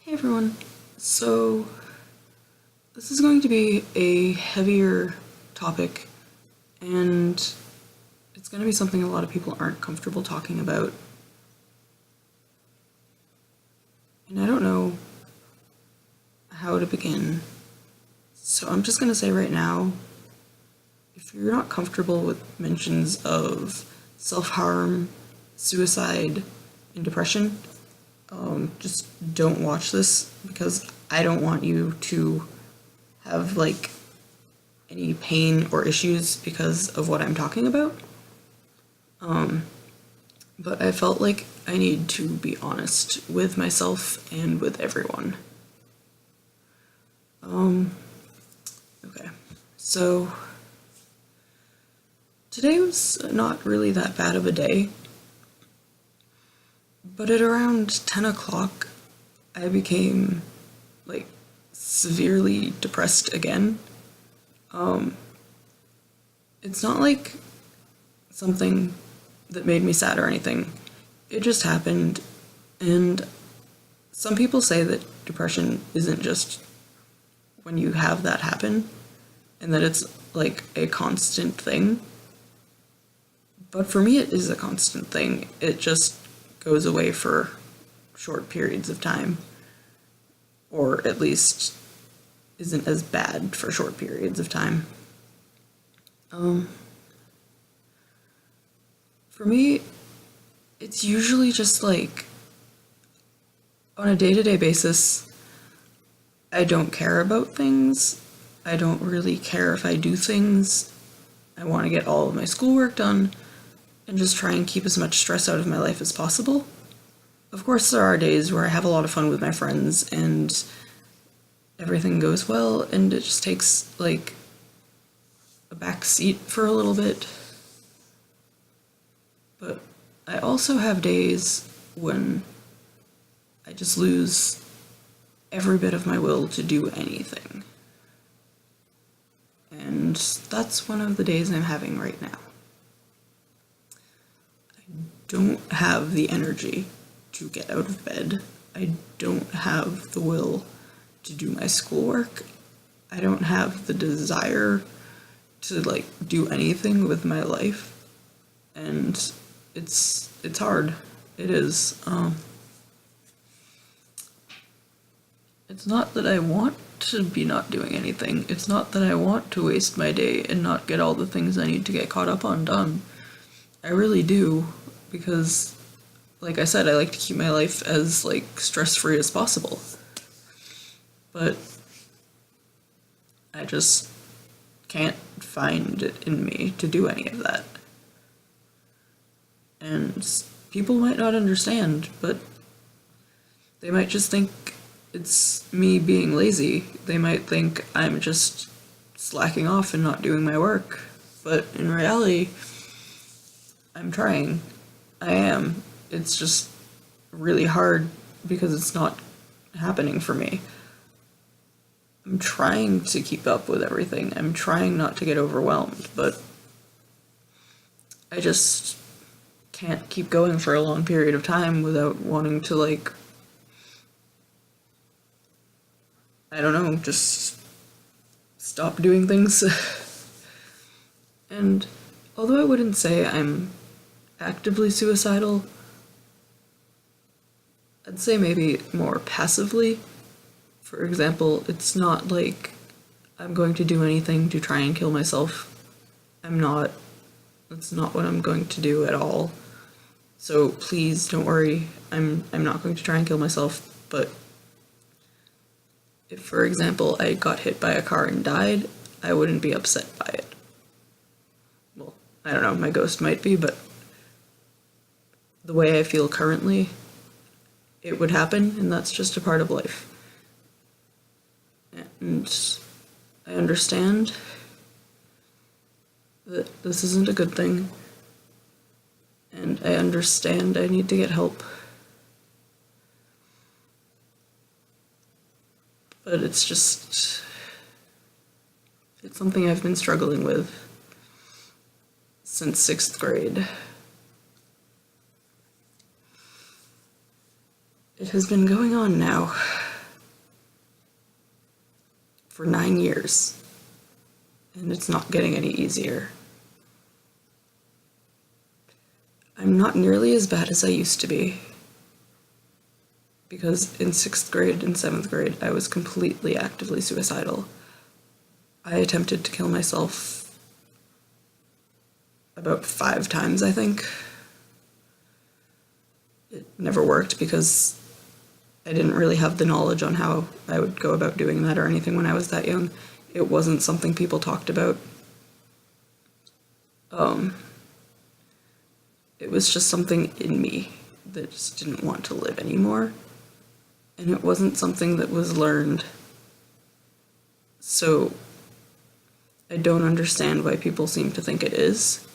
Hey everyone. So, this is going to be a heavier topic, and it's going to be something a lot of people aren't comfortable talking about. And I don't know how to begin. So, I'm just going to say right now, if you're not comfortable with mentions of self-harm, suicide, and depression, just don't watch this, because I don't want you to have any pain or issues because of what I'm talking about. But I felt like I need to be honest with myself and with everyone. Okay, so today was not really that bad of a day, but at around 10 o'clock, I became severely depressed again. It's not like something that made me sad or anything. It just happened, and some people say that depression isn't just when you have that happen, and that it's like a constant thing. But for me, it is a constant thing. It just goes away for short periods of time, or at least isn't as bad for short periods of time. For me, it's usually just on a day-to-day basis, I don't care about things. I don't really care if I do things. I want to get all of my schoolwork done and just try and keep as much stress out of my life as possible. Of course, there are days where I have a lot of fun with my friends and everything goes well, and it just takes a back seat for a little bit. But I also have days when I just lose every bit of my will to do anything. And that's one of the days I'm having right now. I don't have the energy to get out of bed. I don't have the will to do my schoolwork. I don't have the desire to do anything with my life. And it's hard. It is. It's not that I want to be not doing anything. It's not that I want to waste my day and not get all the things I need to get caught up on done. I really do, because, like I said, I like to keep my life as, stress-free as possible. But I just can't find it in me to do any of that. And people might not understand, but they might just think it's me being lazy. They might think I'm just slacking off and not doing my work. But in reality, I'm trying. I am. It's just really hard because it's not happening for me. I'm trying to keep up with everything. I'm trying not to get overwhelmed, but I just can't keep going for a long period of time without wanting to I don't know, just stop doing things. And although I wouldn't say I'm actively suicidal, I'd say maybe more passively. For example, it's not like I'm going to do anything to try and kill myself. I'm not. That's not what I'm going to do at all. So please don't worry. I'm not going to try and kill myself, but if, for example, I got hit by a car and died, I wouldn't be upset by it. Well, I don't know, my ghost might be, but the way I feel currently, it would happen, and that's just a part of life. And I understand that this isn't a good thing, and I understand I need to get help. But it's something I've been struggling with since 6th grade. It has been going on now for 9 years, and it's not getting any easier. I'm not nearly as bad as I used to be, because in 6th grade and 7th grade, I was completely actively suicidal. I attempted to kill myself about 5 times, I think. It never worked because I didn't really have the knowledge on how I would go about doing that or anything when I was that young. It wasn't something people talked about. It was just something in me that just didn't want to live anymore. And it wasn't something that was learned. So I don't understand why people seem to think it is.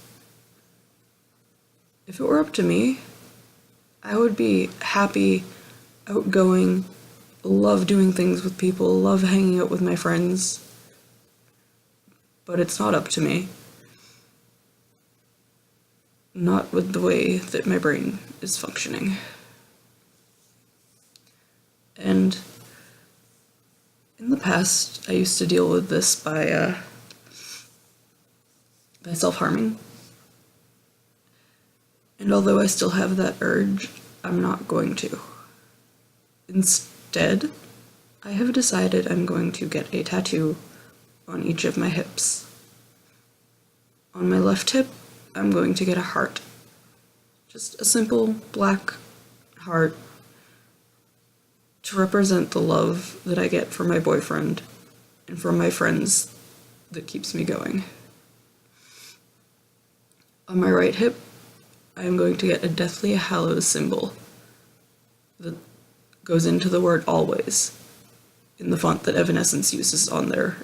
If it were up to me, I would be happy, outgoing, love doing things with people, love hanging out with my friends. But it's not up to me. Not with the way that my brain is functioning. And in the past, I used to deal with this by self-harming. And although I still have that urge, I'm not going to. Instead, I have decided I'm going to get a tattoo on each of my hips. On my left hip, I'm going to get a heart. Just a simple black heart to represent the love that I get from my boyfriend and from my friends that keeps me going. On my right hip, I am going to get a Deathly Hallows symbol that goes into the word always in the font that Evanescence uses on their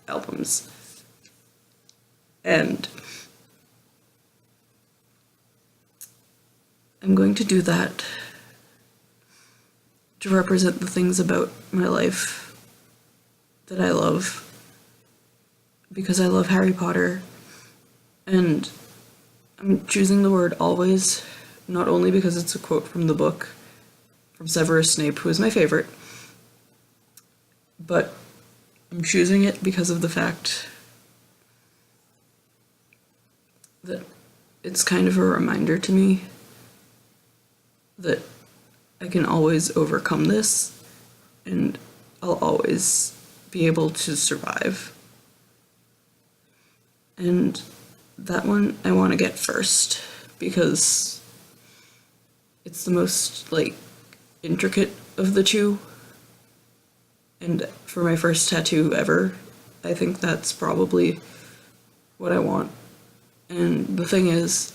albums. And I'm going to do that to represent the things about my life that I love, because I love Harry Potter, and I'm choosing the word always, not only because it's a quote from the book, from Severus Snape, who is my favorite, but I'm choosing it because of the fact that it's kind of a reminder to me that I can always overcome this, and I'll always be able to survive. And that one I want to get first, because it's the most, intricate of the two. And for my first tattoo ever, I think that's probably what I want. And the thing is,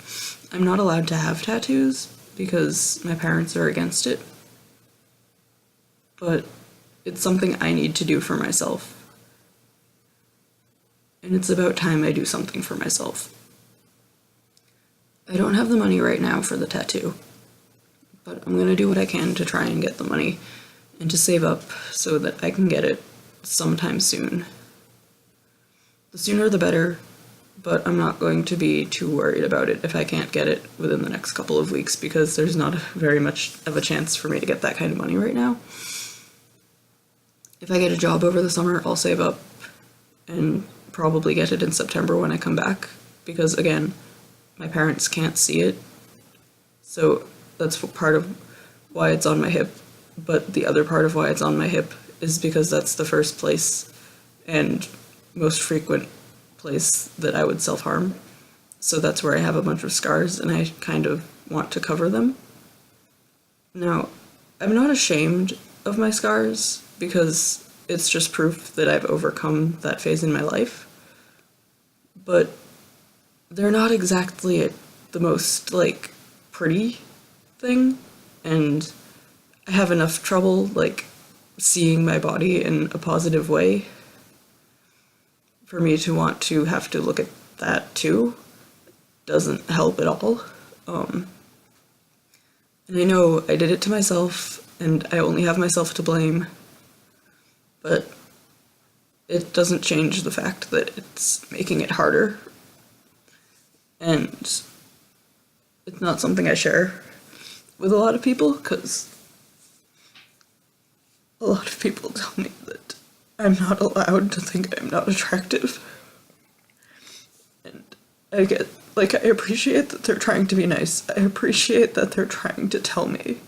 I'm not allowed to have tattoos because my parents are against it. But it's something I need to do for myself. And it's about time I do something for myself. I don't have the money right now for the tattoo, but I'm gonna do what I can to try and get the money and to save up so that I can get it sometime soon. The sooner the better, but I'm not going to be too worried about it if I can't get it within the next couple of weeks, because there's not very much of a chance for me to get that kind of money right now. If I get a job over the summer, I'll save up and probably get it in September when I come back, because again, my parents can't see it, so that's part of why it's on my hip. But the other part of why it's on my hip is because that's the first place and most frequent place that I would self-harm. So that's where I have a bunch of scars, and I kind of want to cover them. Now, I'm not ashamed of my scars, because it's just proof that I've overcome that phase in my life. But they're not exactly the most, pretty thing, and I have enough trouble, seeing my body in a positive way for me to want to have to look at that too. Doesn't help at all. And I know I did it to myself, and I only have myself to blame, but it doesn't change the fact that it's making it harder. And it's not something I share with a lot of people, because a lot of people tell me that I'm not allowed to think I'm not attractive. And I appreciate that they're trying to be nice. I appreciate that they're trying to tell me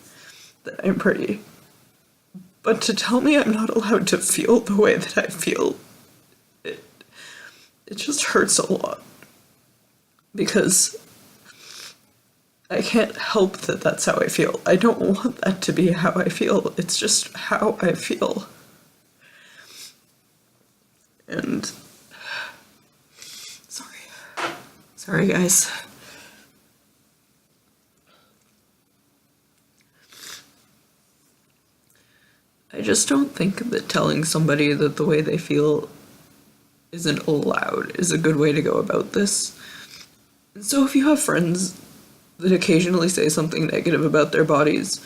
that I'm pretty. But to tell me I'm not allowed to feel the way that I feel, it, it just hurts a lot. Because I can't help that that's how I feel. I don't want that to be how I feel. It's just how I feel. And sorry guys. I just don't think that telling somebody that the way they feel isn't allowed is a good way to go about this. And so if you have friends that occasionally say something negative about their bodies,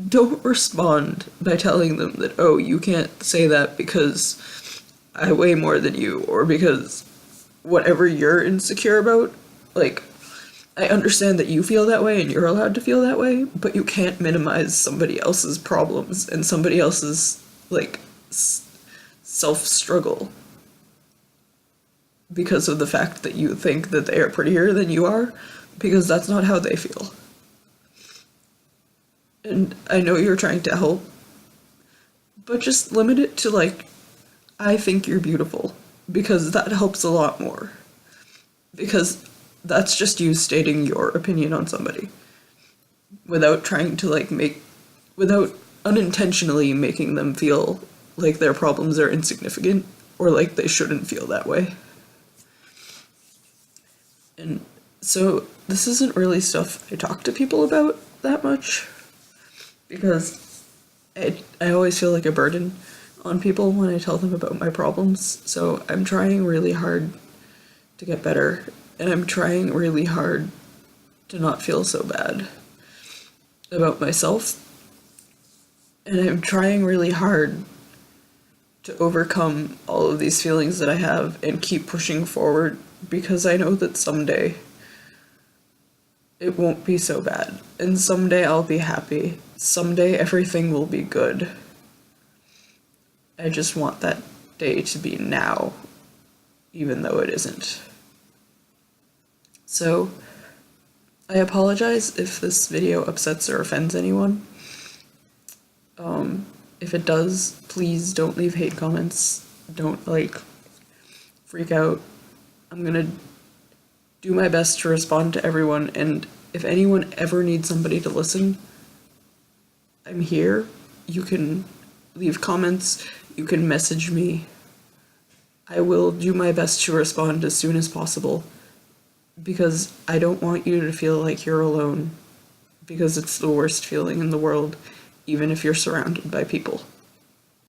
don't respond by telling them that, oh, you can't say that because I weigh more than you, or because whatever you're insecure about. Like, I understand that you feel that way and you're allowed to feel that way, but you can't minimize somebody else's problems and somebody else's, like, self-struggle because of the fact that you think that they are prettier than you are, because that's not how they feel. And I know you're trying to help, but just limit it to, like, I think you're beautiful, because that helps a lot more. Because that's just you stating your opinion on somebody without trying to, like, without unintentionally making them feel like their problems are insignificant or like they shouldn't feel that way. And so this isn't really stuff I talk to people about that much, because I always feel like a burden on people when I tell them about my problems. So I'm trying really hard to get better, and I'm trying really hard to not feel so bad about myself. And I'm trying really hard to overcome all of these feelings that I have and keep pushing forward, because I know that someday it won't be so bad, and someday I'll be happy. Someday everything will be good. I just want that day to be now, even though it isn't. So, I apologize if this video upsets or offends anyone. If it does, please don't leave hate comments. Don't, like, freak out. I'm gonna do my best to respond to everyone, and if anyone ever needs somebody to listen, I'm here. You can leave comments, you can message me. I will do my best to respond as soon as possible, because I don't want you to feel like you're alone, because it's the worst feeling in the world, even if you're surrounded by people.